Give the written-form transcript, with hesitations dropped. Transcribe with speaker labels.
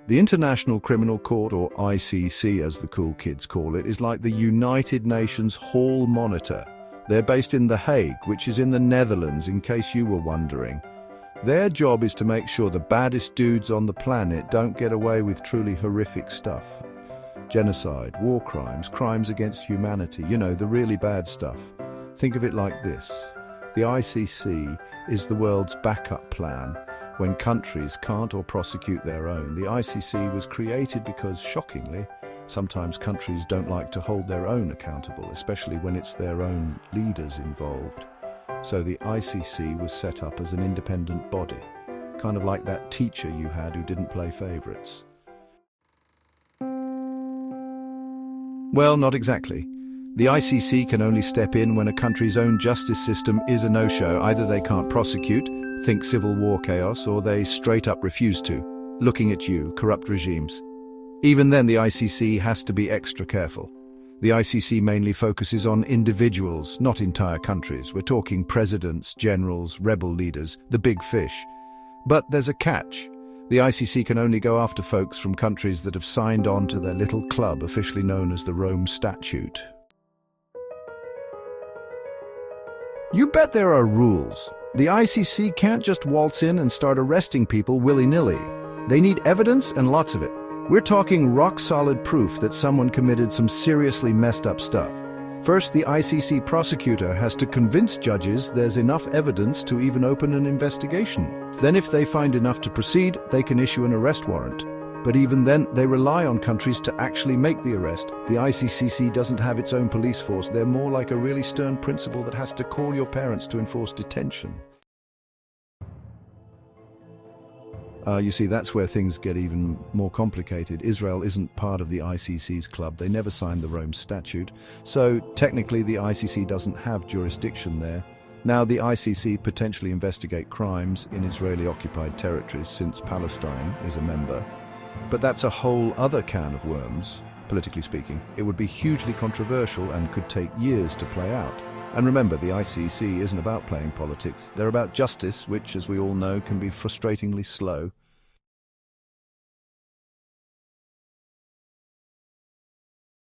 Speaker 1: The International Criminal Court, or ICC as the cool kids call it, is like the United Nations Hall Monitor. They're based in The Hague, which is in the Netherlands, in case you were wondering. Their job is to make sure the baddest dudes on the planet don't get away with truly horrific stuff. Genocide, war crimes, crimes against humanity, you know, the really bad stuff. Think of it like this. The ICC is the world's backup plan when countries can't or prosecute their own. The ICC was created because, shockingly, sometimes countries don't like to hold their own accountable, especially when it's their own leaders involved. So the ICC was set up as an independent body, kind of like that teacher you had who didn't play favorites. Well, not exactly. The ICC can only step in when a country's own justice system is a no-show. Either they can't prosecute, think civil war chaos, or they straight up refuse to. Looking at you, corrupt regimes. Even then, the ICC has to be extra careful. The ICC mainly focuses on individuals, not entire countries. We're talking presidents, generals, rebel leaders, the big fish. But there's a catch. The ICC can only go after folks from countries that have signed on to their little club, officially known as the Rome Statute. You bet there are rules. The ICC can't just waltz in and start arresting people willy-nilly. They need evidence and lots of it. We're talking rock-solid proof that someone committed some seriously messed up stuff. First, the ICC prosecutor has to convince judges there's enough evidence to even open an investigation. Then if they find enough to proceed, they can issue an arrest warrant. But even then, they rely on countries to actually make the arrest. The ICCC doesn't have its own police force. They're more like a really stern principal that has to call your parents to enforce detention. You see, that's where things get even more complicated. Israel isn't part of the ICC's club. They never signed the Rome Statute. So technically, the ICC doesn't have jurisdiction there. Now, the ICC potentially investigate crimes in Israeli-occupied territories since Palestine is a member. But that's a whole other can of worms, politically speaking. It would be hugely controversial and could take years to play out. And remember, the ICC isn't about playing politics. They're about justice, which, as we all know, can be frustratingly slow.